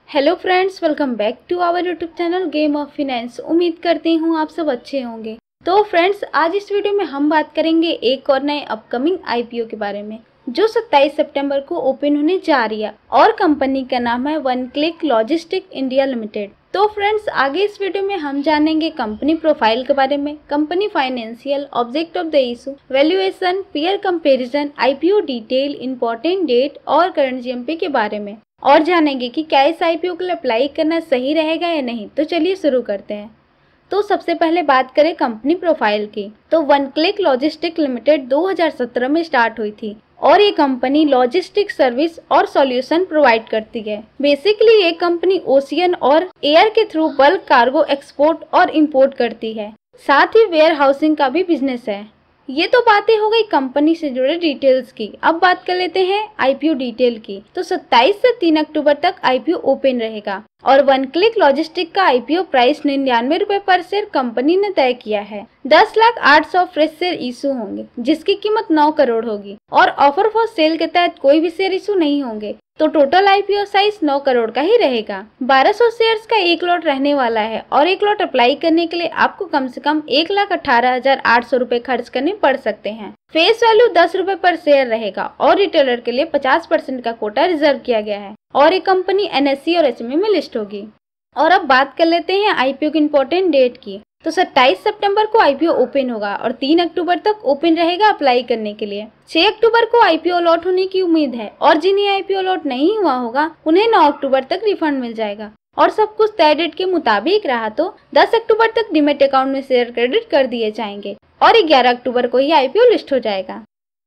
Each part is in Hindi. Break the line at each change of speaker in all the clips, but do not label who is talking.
Hello friends, welcome back to our YouTube channel game of finance. उम्मीद करती हूँ आप सब अच्छे होंगे। तो फ्रेंड्स, आज इस वीडियो में हम बात करेंगे एक और नए अपकमिंग आईपीओ के बारे में जो 27 सितंबर को ओपन होने जा रही है और कंपनी का नाम है one click logistic India limited. तो फ्रेंड्स, आगे इस वीडियो में हम जानेंगे कंपनी प्रोफाइल के बारे में, company financial, object of the issue, valuation, peer comparison, IPO detail, important date और करंट जीएमपी के बारे में, और जानेंगे कि क्या इस आईपीओ के लिए अप्लाई करना सही रहेगा या नहीं। तो चलिए शुरू करते हैं। तो सबसे पहले बात करें कंपनी प्रोफाइल की, तो वन क्लिक लॉजिस्टिक लिमिटेड 2017 में स्टार्ट हुई थी और ये कंपनी लॉजिस्टिक सर्विस और सॉल्यूशन प्रोवाइड करती है। बेसिकली ये कंपनी ओशियन और एयर के थ्रू बल्क कार्गो एक्सपोर्ट और इंपोर्ट करती है, साथ ही वेयर हाउसिंग का भी बिजनेस है। ये तो बातें हो गई कंपनी से जुड़े डिटेल्स की। अब बात कर लेते हैं आईपीओ डिटेल की। तो 27 से 3 अक्टूबर तक आईपीओ ओपन रहेगा और वन क्लिक लॉजिस्टिक का आईपीओ प्राइस 99 रुपए पर शेयर कंपनी ने तय किया है। 10,08,000 फ्रेश शेयर इशू होंगे जिसकी कीमत 9 करोड़ होगी और ऑफर फॉर सेल के तहत कोई भी शेयर इशू नहीं होंगे। तो टोटल आईपीओ साइज 9 करोड़ का ही रहेगा। 1200 शेयर्स का एक लॉट रहने वाला है और एक लॉट अप्लाई करने के लिए आपको कम से कम 1,18,800 रुपए खर्च करने पड़ सकते हैं। फेस वैल्यू 10 रुपए पर शेयर रहेगा और रिटेलर के लिए 50% का कोटा रिजर्व किया गया है और ये कंपनी एनएससी और एचएमए में लिस्ट होगी। और अब बात कर लेते हैं आईपीओ की इम्पोर्टेंट डेट की। तो 27 सितंबर को आईपीओ ओपन होगा और 3 अक्टूबर तक ओपन रहेगा अप्लाई करने के लिए। 6 अक्टूबर को आईपीओ लॉट होने की उम्मीद है और जिन्हें आईपीओ लॉट नहीं हुआ होगा उन्हें 9 अक्टूबर तक रिफंड मिल जाएगा और सब कुछ तय डेट के मुताबिक रहा तो 10 अक्टूबर तक डीमैट अकाउंट में शेयर क्रेडिट कर दिए जाएंगे और 11 अक्टूबर को ही आईपीओ लिस्ट हो जाएगा।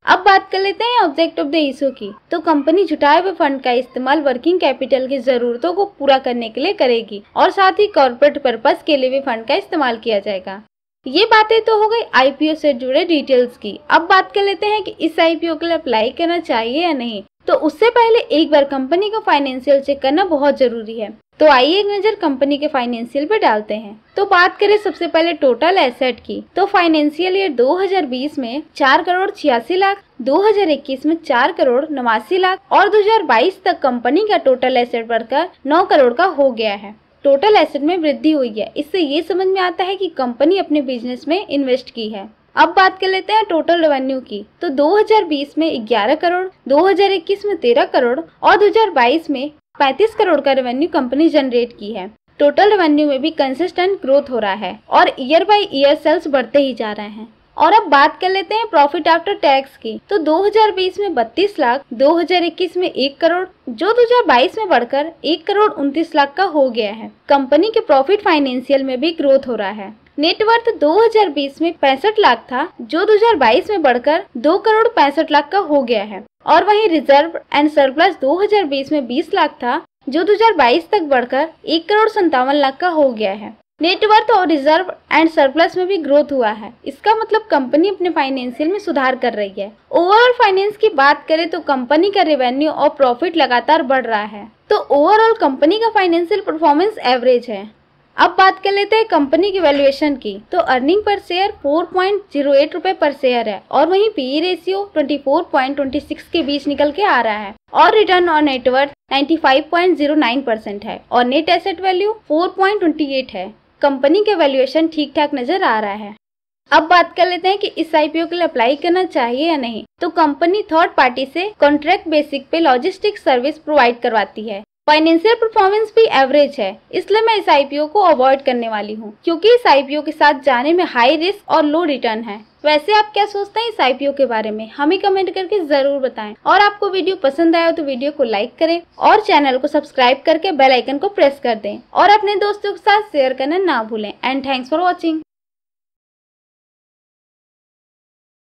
अब बात कर लेते हैं ऑब्जेक्ट ऑफ द इशू की। तो कंपनी जुटाए हुए फंड का इस्तेमाल वर्किंग कैपिटल की जरूरतों को पूरा करने के लिए करेगी और साथ ही कॉर्पोरेट पर्पस के लिए भी फंड का इस्तेमाल किया जाएगा। ये बातें तो हो गई आईपीओ से जुड़े डिटेल्स की। अब बात कर लेते हैं कि इस आईपीओ के लिए अप्लाई करना चाहिए या नहीं। तो उससे पहले एक बार कंपनी का फाइनेंशियल चेक करना बहुत जरूरी है। तो आइए एक नजर कंपनी के फाइनेंशियल पे डालते हैं। तो बात करें सबसे पहले टोटल एसेट की। तो फाइनेंशियल ईयर 2020 में 4 करोड़ 86 लाख, 2021 में 4 करोड़ 89 लाख और 2022 तक कंपनी का टोटल एसेट बढ़कर 9 करोड़ का हो गया है। टोटल एसेट में वृद्धि हुई है। इससे ये समझ में आता है कि कंपनी अपने बिजनेस में इन्वेस्ट की है। अब बात कर लेते हैं टोटल रेवेन्यू की। तो 2020 में 11 करोड़, 2021 में 13 करोड़ और 2022 में 35 करोड़ का रेवेन्यू कंपनी जनरेट की है। टोटल रेवेन्यू में भी कंसिस्टेंट ग्रोथ हो रहा है और ईयर बाय ईयर सेल्स बढ़ते ही जा रहे हैं। और अब बात कर लेते हैं प्रॉफिट आफ्टर टैक्स की। तो 2020 में 32 लाख, 2021 में 1 करोड़ जो 2022 में बढ़कर 1 करोड़ 29 लाख का हो गया है। कंपनी के प्रॉफिट फाइनेंशियल में भी ग्रोथ हो रहा है। नेटवर्थ 2020 में 65 लाख था जो 2022 में बढ़कर 2 करोड़ 65 लाख का हो गया है। और वहीं रिजर्व एंड सरप्लस 2020 में 20 लाख था जो 2022 तक बढ़कर 1 करोड़ 57 लाख का हो गया है। नेटवर्थ और रिजर्व एंड सरप्लस में भी ग्रोथ हुआ है। इसका मतलब कंपनी अपने फाइनेंशियल में सुधार कर रही है। ओवरऑल फाइनेंस की बात करें तो कंपनी का रेवेन्यू और प्रॉफिट लगातार बढ़ रहा है। तो ओवरऑल कंपनी का फाइनेंशियल परफॉर्मेंस एवरेज है। अब बात कर लेते हैं कंपनी की वैल्यूएशन की। तो अर्निंग पर शेयर 4.08 रुपए पर शेयर है और वहीं पीई रेशियो 24.26 के बीच निकल के आ रहा है और रिटर्न ऑन नेटवर्थ 95.09% है और नेट एसेट वैल्यू 4.28 है। कंपनी के वैल्यूएशन ठीक ठाक नजर आ रहा है। अब बात कर लेते हैं कि इस आईपीओ के लिए अप्लाई करना चाहिए या नहीं। तो कंपनी थर्ड पार्टी से कॉन्ट्रैक्ट बेसिक पे लॉजिस्टिक सर्विस प्रोवाइड करवाती है। फाइनेंशियल परफॉर्मेंस भी एवरेज है, इसलिए मैं इस आईपीओ को अवॉइड करने वाली हूँ क्योंकि इस आईपीओ के साथ जाने में हाई रिस्क और लो रिटर्न है। वैसे आप क्या सोचते हैं इस आईपीओ के बारे में, हमें कमेंट करके जरूर बताएं। और आपको वीडियो पसंद आया हो तो वीडियो को लाइक करें और चैनल को सब्सक्राइब करके बेल आइकन को प्रेस कर दें और अपने दोस्तों के साथ शेयर करना ना भूलें। And thanks for watching.